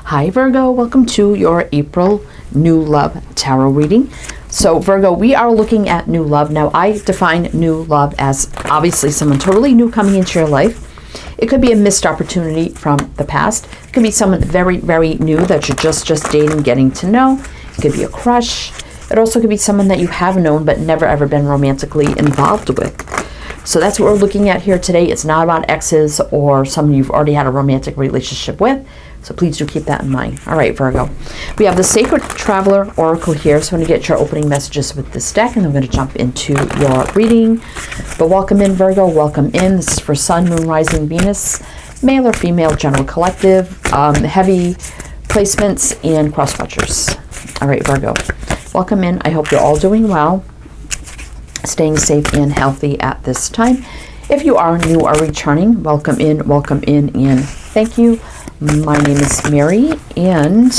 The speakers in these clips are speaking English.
Hi Virgo, welcome to your April New Love Tarot reading. So Virgo, we are looking at new love. Now I define new love as obviously someone totally new coming into your life. It could be a missed opportunity from the past. It could be someone very, very new that you're just dating, getting to know. It could be a crush. It also could be someone that you have known but never ever been romantically involved with. So that's what we're looking at here today. It's not about exes or someone you've already had a romantic relationship with. So please do keep that in mind. All right, Virgo. We have the Sacred Traveler Oracle here. So I'm going to get your opening messages with this deck, and I'm going to jump into your reading. But welcome in, Virgo. Welcome in. This is for Sun, Moon, Rising, Venus, male or female, general collective, heavy placements, and cross-watchers. All right, Virgo. Welcome in. I hope you're all doing well, staying safe and healthy at this time. If you are new or returning, welcome in, and thank you. My name is Mary, and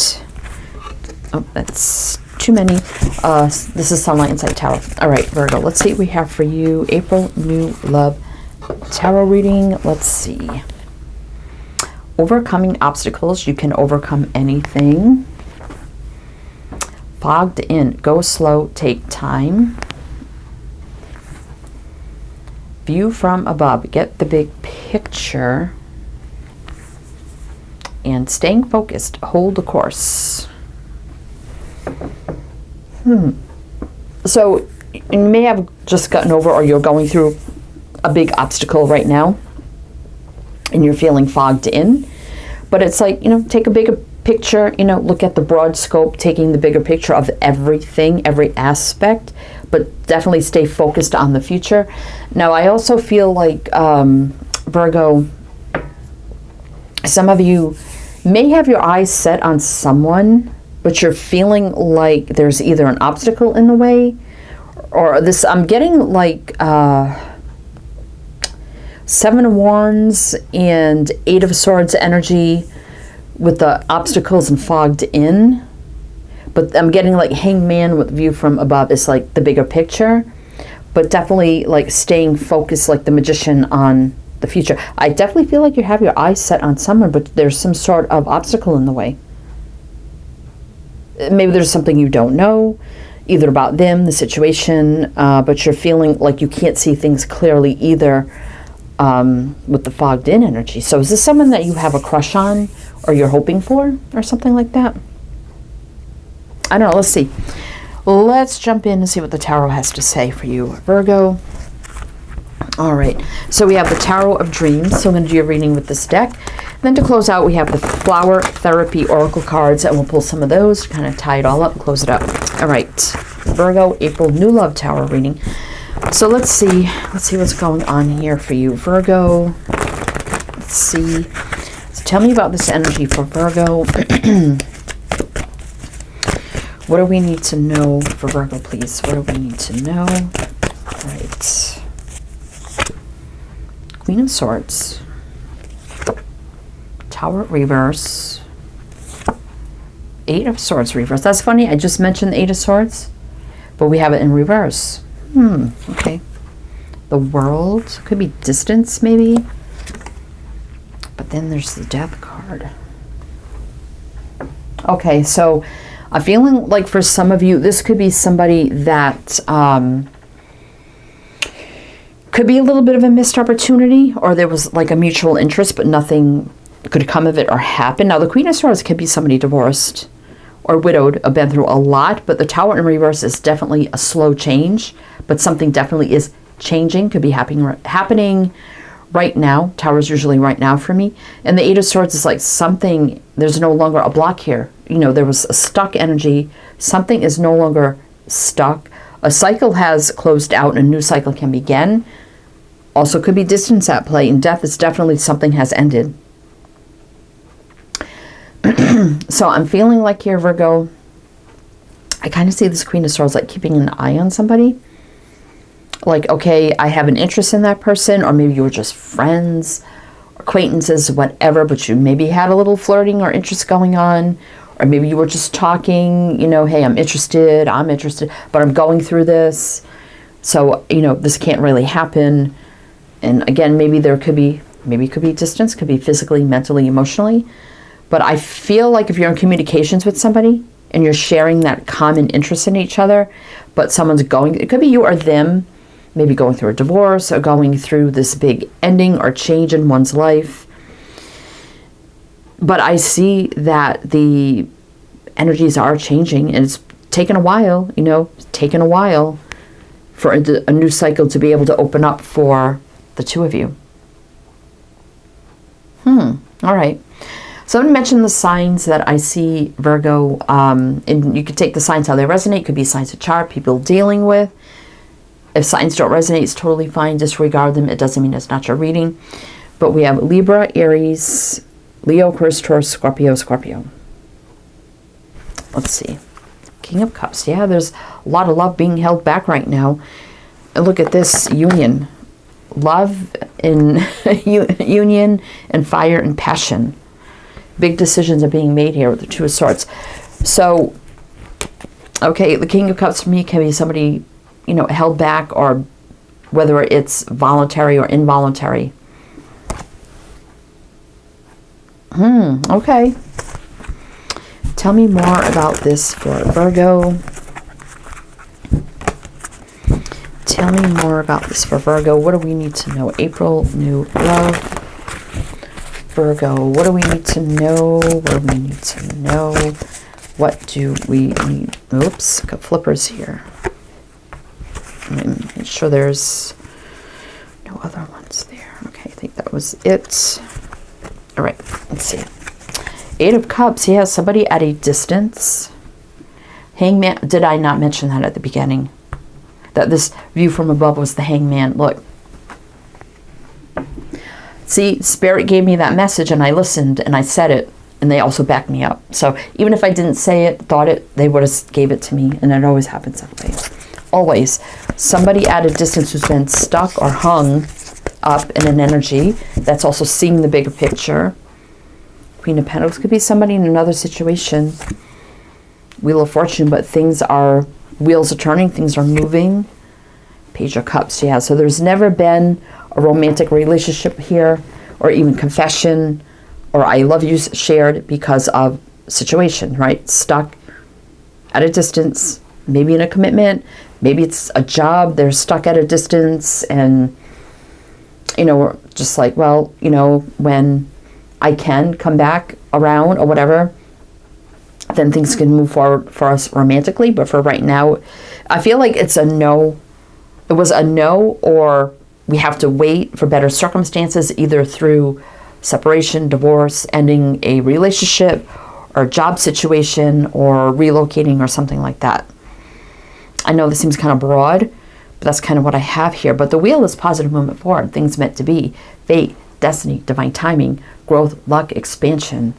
that's too many. This is Sunlight Insight Tarot. All right, Virgo, let's see what we have for you. April New Love Tarot reading. Let's see. Overcoming obstacles. You can overcome anything. Fogged in. Go slow, take time. View from above. Get the big picture. And staying focused. Hold the course. So you may have just gotten over, or you're going through a big obstacle right now and you're feeling fogged in. But it's like, take a bigger picture, look at the broad scope, taking the bigger picture of everything, every aspect, but definitely stay focused on the future. Now, I also feel like, Virgo, some of you may have your eyes set on someone, but you're feeling like there's either an obstacle in the way, or this, I'm getting like Seven of Wands and Eight of Swords energy with the obstacles and fogged in. But I'm getting like Hangman with view from above is like the bigger picture, but definitely like staying focused like the Magician on the future. I definitely feel like you have your eyes set on someone, but there's some sort of obstacle in the way. Maybe there's something you don't know, either about them, the situation, but you're feeling like you can't see things clearly either with the fogged in energy. So is this someone that you have a crush on, or you're hoping for, or something like that? I don't know. Let's see. Let's jump in and see what the tarot has to say for you, Virgo. All right, so we have the Tarot of Dreams. So I'm going to do your reading with this deck. And then to close out, we have the Flower Therapy Oracle cards, and we'll pull some of those to kind of tie it all up and close it up. All right, Virgo, April New Love Tarot reading. So let's see what's going on here for you, Virgo. Let's see. So tell me about this energy for Virgo. What do we need to know for Virgo, please? What do we need to know? All right. Queen of Swords, Tower reverse, Eight of Swords reverse. That's funny. I just mentioned the Eight of Swords, but we have it in reverse. Okay. The World. Could be distance, maybe. But then there's the Death card. Okay, so I'm feeling like for some of you, this could be somebody that could be a little bit of a missed opportunity, or there was like a mutual interest, but nothing could come of it or happen. Now, the Queen of Swords could be somebody divorced or widowed, or been through a lot, but the Tower in reverse is definitely a slow change, but something definitely is changing, could be happening right now. Tower is usually right now for me. And the Eight of Swords is like something, there's no longer a block here. There was a stuck energy. Something is no longer stuck. A cycle has closed out and a new cycle can begin. Also could be distance at play, and death is definitely something has ended. So I'm feeling like here, Virgo, I kind of see this Queen of Swords like keeping an eye on somebody. Like, okay, I have an interest in that person, or maybe you were just friends, acquaintances, whatever, but you maybe had a little flirting or interest going on, or maybe you were just talking, hey, I'm interested, but I'm going through this. So, this can't really happen. And again, maybe there could be, maybe it could be distance, could be physically, mentally, emotionally. But I feel like if you're in communications with somebody and you're sharing that common interest in each other, but someone's going, it could be you or them, maybe going through a divorce or going through this big ending or change in one's life. But I see that the energies are changing, and it's taken a while, you know, taken a while for a new cycle to be able to open up for the two of you. All right. So I'm going to mention the signs that I see, Virgo, and you can take the signs how they resonate. It could be signs of chart, people dealing with. If signs don't resonate, it's totally fine. Disregard them. It doesn't mean it's not your reading. But we have Libra, Aries, Leo, Aquarius, Taurus, Scorpio, Scorpio. Let's see. King of Cups. Yeah, there's a lot of love being held back right now. And look at this union. Love and union and fire and passion. Big decisions are being made here with the Two of Swords. So, okay, the King of Cups for me can be somebody, you know, held back, or whether it's voluntary or involuntary. Okay. Tell me more about this for Virgo. Tell me more about this for Virgo. What do we need to know? April, new love. Virgo, what do we need to know? What do we need to know? What do we need? Oops, got flippers here. Make sure there's no other ones there. Okay, I think that was it. All right, let's see. Eight of Cups. Yeah, somebody at a distance. Hangman. Did I not mention that at the beginning? That this view from above was the Hangman. Look. See, Spirit gave me that message, and I listened, and I said it, and they also backed me up. So even if I didn't say it, thought it, they would have gave it to me, and it always happens that way. Always. Somebody at a distance who's been stuck or hung up in an energy that's also seeing the bigger picture. Queen of Pentacles could be somebody in another situation. Wheel of Fortune, but wheels are turning, things are moving. Page of Cups, yeah. So there's never been a romantic relationship here, or even confession, or I love you shared because of situation, right? Stuck at a distance, maybe in a commitment, maybe it's a job, they're stuck at a distance, and, you know, just like, well, you know, when I can come back around or whatever, then things can move forward for us romantically. But for right now, I feel like it's a no. It was a no, or we have to wait for better circumstances, either through separation, divorce, ending a relationship, or a job situation, or relocating, or something like that. I know this seems kind of broad, but that's kind of what I have here. But the wheel is positive movement forward, things meant to be, fate, destiny, divine timing, growth, luck, expansion.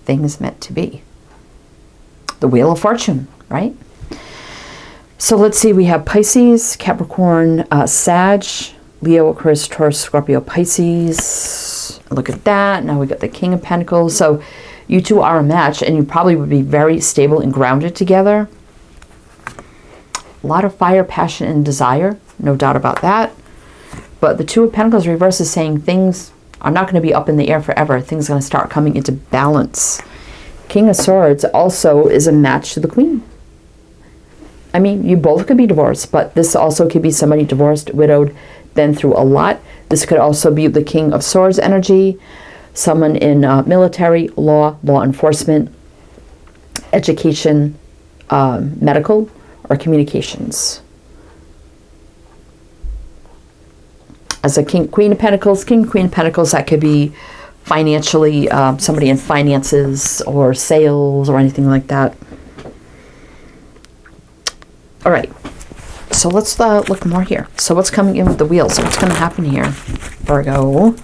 Things meant to be. The Wheel of Fortune, right? So let's see, we have Pisces, Capricorn, Sag, Leo, Aquarius, Taurus, Scorpio, Pisces. Look at that. Now we got the King of Pentacles. So you two are a match, and you probably would be very stable and grounded together. A lot of fire, passion, and desire. No doubt about that. But the Two of Pentacles reverse is saying things are not going to be up in the air forever. Things are going to start coming into balance. King of Swords also is a match to the Queen. I mean, you both could be divorced, but this also could be somebody divorced, widowed, been through a lot. This could also be the King of Swords energy, someone in military, law enforcement, education, medical, or communications. As a Queen of Pentacles, Queen of Pentacles, that could be financially, somebody in finances or sales or anything like that. All right, so let's look more here. So what's coming in with the wheel? So what's going to happen here, Virgo?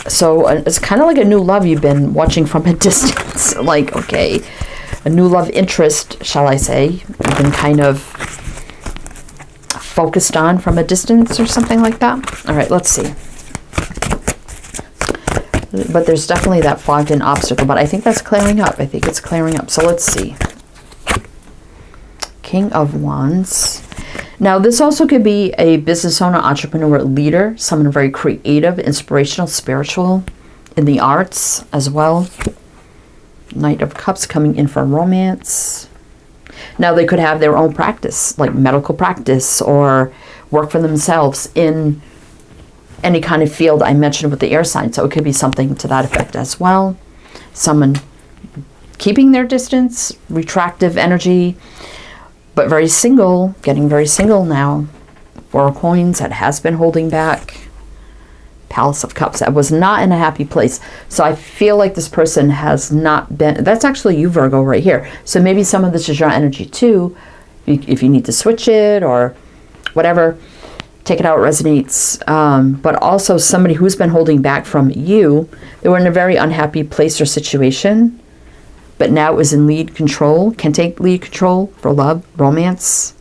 So it's kind of like a new love you've been watching from a distance. Like, okay, a new love interest, shall I say. You've been kind of focused on from a distance or something like that. All right, let's see. But there's definitely that fogged in obstacle, but I think that's clearing up. I think it's clearing up. So let's see. King of Wands. Now, this also could be a business owner, entrepreneur, leader, someone very creative, inspirational, spiritual, in the arts as well. Knight of Cups coming in for romance. Now, they could have their own practice, like medical practice, or work for themselves in any kind of field I mentioned with the air sign. So it could be something to that effect as well. Someone keeping their distance, retractive energy, but very single, getting very single now. Four of Coins, that has been holding back. Palace of Cups, that was not in a happy place. So I feel like this person has not been, that's actually you, Virgo, right here. So maybe some of this is your energy too. If you need to switch it or whatever, take it out, it resonates. But also somebody who's been holding back from you, they were in a very unhappy place or situation, but now is in lead control, can take lead control for love, romance.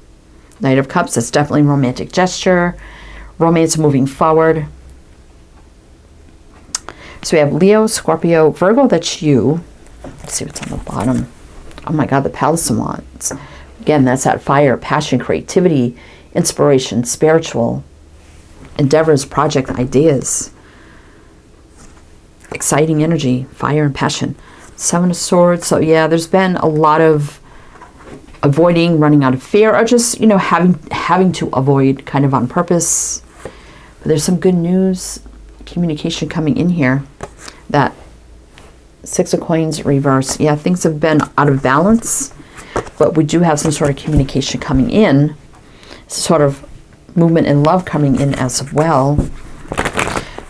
Knight of Cups, that's definitely a romantic gesture. Romance moving forward. So we have Leo, Scorpio, Virgo, that's you. Let's see what's on the bottom. Oh my God, the Palace of Wands. Again, that's that fire, passion, creativity, inspiration, spiritual, endeavors, project, ideas. Exciting energy, fire and passion. Seven of Swords. So yeah, there's been a lot of avoiding, running out of fear, or just, you know, having to avoid kind of on purpose. But there's some good news, communication coming in here. That Six of Coins reverse. Yeah, things have been out of balance, but we do have some sort of communication coming in, sort of movement and love coming in as well.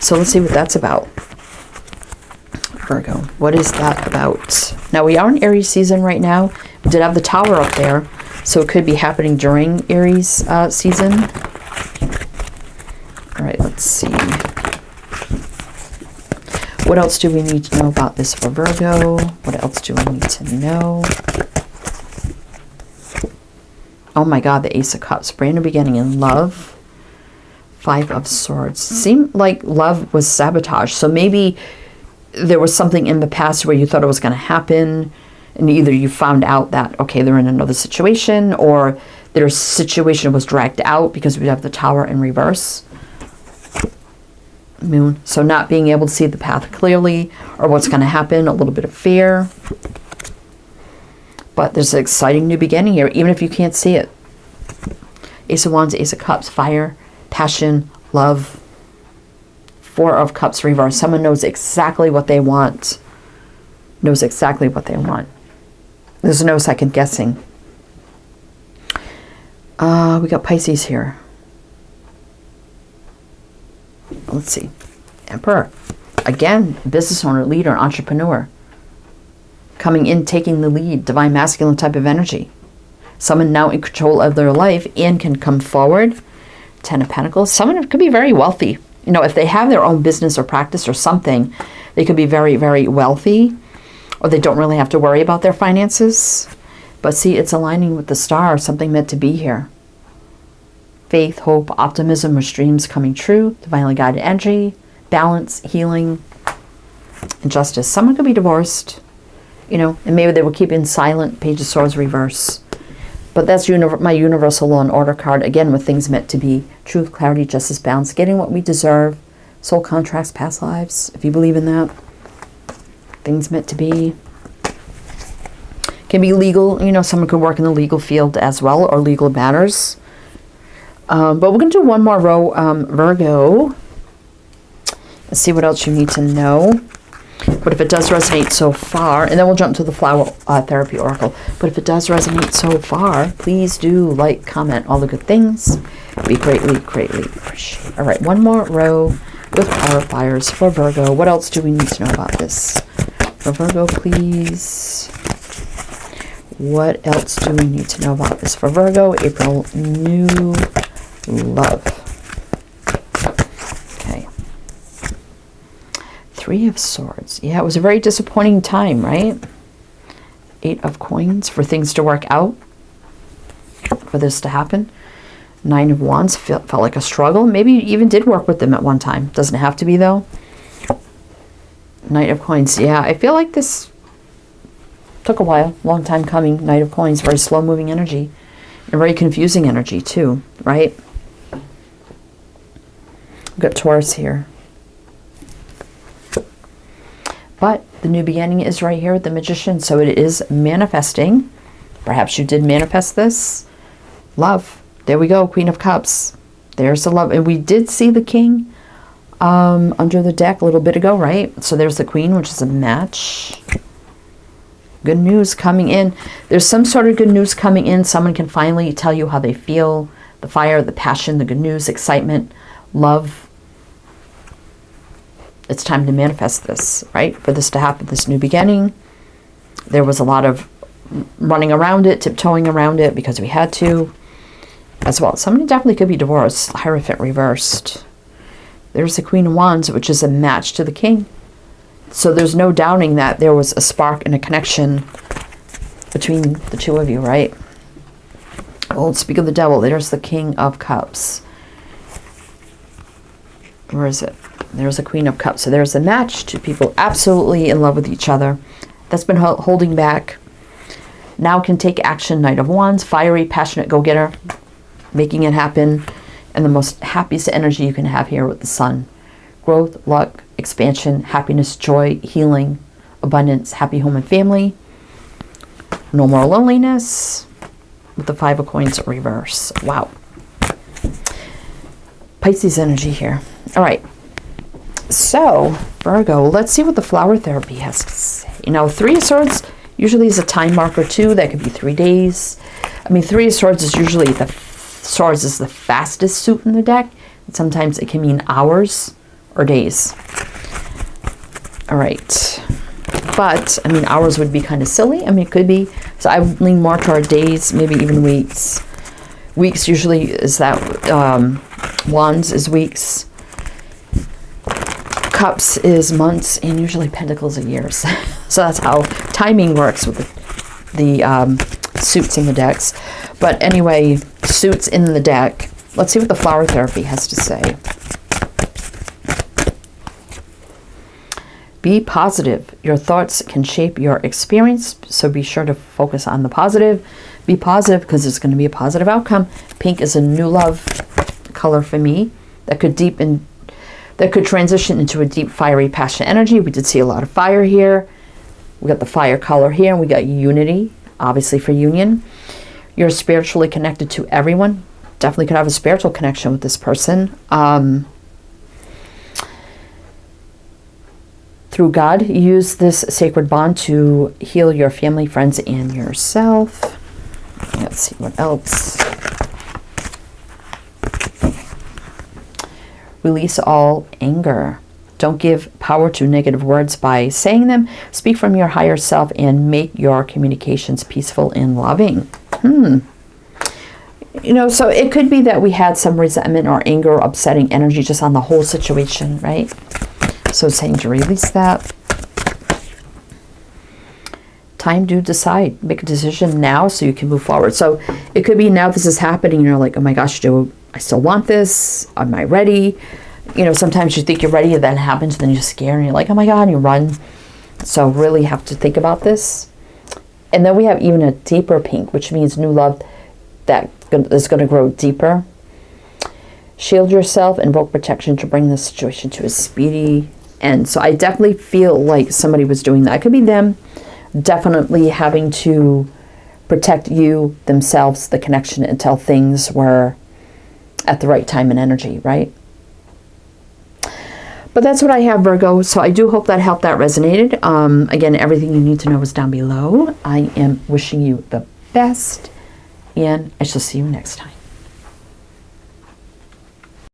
So let's see what that's about. Virgo, what is that about? Now, we are in Aries season right now. We did have the Tower up there, so it could be happening during Aries season. All right, let's see. What else do we need to know about this for Virgo? What else do we need to know? Oh my God, the Ace of Cups. Brand new beginning in love. Five of Swords. Seemed like love was sabotaged. So maybe there was something in the past where you thought it was going to happen, and either you found out that, okay, they're in another situation, or their situation was dragged out because we have the Tower in reverse. Moon. So not being able to see the path clearly or what's going to happen, a little bit of fear. But there's an exciting new beginning here, even if you can't see it. Ace of Wands, Ace of Cups, fire, passion, love. Four of Cups reverse. Someone knows exactly what they want. Knows exactly what they want. There's no second guessing. We got Pisces here. Let's see. Emperor. Again, business owner, leader, entrepreneur. Coming in, taking the lead. Divine masculine type of energy. Someone now in control of their life and can come forward. Ten of Pentacles. Someone could be very wealthy. You know, if they have their own business or practice or something, they could be very, very wealthy. Or they don't really have to worry about their finances. But see, it's aligning with the star. Something meant to be here. Faith, hope, optimism, or dreams coming true. Divinely guided energy. Balance, healing, and justice. Someone could be divorced, you know, and maybe they were keeping silent. Page of Swords reverse. But that's my universal law and order card. Again, with things meant to be. Truth, clarity, justice, balance. Getting what we deserve. Soul contracts, past lives. If you believe in that. Things meant to be. Can be legal. You know, someone could work in the legal field as well, or legal matters. But we're going to do one more row, Virgo. Let's see what else you need to know. But if it does resonate so far, and then we'll jump to the Flower Therapy Oracle. But if it does resonate so far, please do like, comment, all the good things. Be greatly, greatly appreciated. All right, one more row with clarifiers for Virgo. What else do we need to know about this? For Virgo, please. What else do we need to know about this for Virgo? April, new love. Okay. Three of Swords. Yeah, it was a very disappointing time, right? Eight of Coins, for things to work out, for this to happen. Nine of Wands felt like a struggle. Maybe you even did work with them at one time. Doesn't have to be, though. Knight of Coins. Yeah, I feel like this took a while. Long time coming. Knight of Coins. Very slow-moving energy. A very confusing energy too, right? We've got Taurus here. But the new beginning is right here with the Magician, so it is manifesting. Perhaps you did manifest this. Love. There we go, Queen of Cups. There's the love. And we did see the King under the deck a little bit ago, right? So there's the Queen, which is a match. Good news coming in. There's some sort of good news coming in. Someone can finally tell you how they feel. The fire, the passion, the good news, excitement, love. It's time to manifest this, right? For this to happen, this new beginning. There was a lot of running around it, tiptoeing around it because we had to as well. Somebody definitely could be divorced. Hierophant reversed. There's the Queen of Wands, which is a match to the King. So there's no doubting that there was a spark and a connection between the two of you, right? Well, let's speak of the Devil. There's the King of Cups. Where is it? There's the Queen of Cups. So there's a match. Two people absolutely in love with each other. That's been holding back. Now can take action. Knight of Wands. Fiery, passionate go-getter. Making it happen. And the most happiest energy you can have here with the Sun. Growth, luck, expansion, happiness, joy, healing, abundance, happy home and family. No more loneliness. With the Five of Coins reverse. Wow. Pisces energy here. All right. So, Virgo, let's see what the flower therapy has to say. You know, Three of Swords usually is a time marker too. That could be 3 days. I mean, Three of Swords is usually the fastest suit in the deck. And sometimes it can mean hours or days. All right. But, I mean, hours would be kind of silly. I mean, it could be. So I would lean more toward days, maybe even weeks. Weeks usually is that, Wands is weeks. Cups is months, and usually Pentacles are years. So that's how timing works with the suits in the decks. But anyway, suits in the deck. Let's see what the flower therapy has to say. Be positive. Your thoughts can shape your experience, so be sure to focus on the positive. Be positive because there's going to be a positive outcome. Pink is a new love color for me that could transition into a deep, fiery, passionate energy. We did see a lot of fire here. We got the fire color here, and we got unity, obviously for union. You're spiritually connected to everyone. Definitely could have a spiritual connection with this person. Through God, use this sacred bond to heal your family, friends, and yourself. Let's see what else. Release all anger. Don't give power to negative words by saying them. Speak from your higher self and make your communications peaceful and loving. You know, so it could be that we had some resentment or anger or upsetting energy just on the whole situation, right? So it's saying to release that. Time to decide. Make a decision now so you can move forward. So it could be now this is happening and you're like, oh my gosh, do I still want this? Am I ready? You know, sometimes you think you're ready and then it happens, then you're scared and you're like, oh my God, and you run. So really have to think about this. And then we have even a deeper pink, which means new love that is going to grow deeper. Shield yourself, invoke protection to bring the situation to a speedy end. So I definitely feel like somebody was doing that. It could be them definitely having to protect you, themselves, the connection until things were at the right time and energy, right? But that's what I have, Virgo. So I do hope that helped, that resonated. Again, everything you need to know is down below. I am wishing you the best, and I shall see you next time.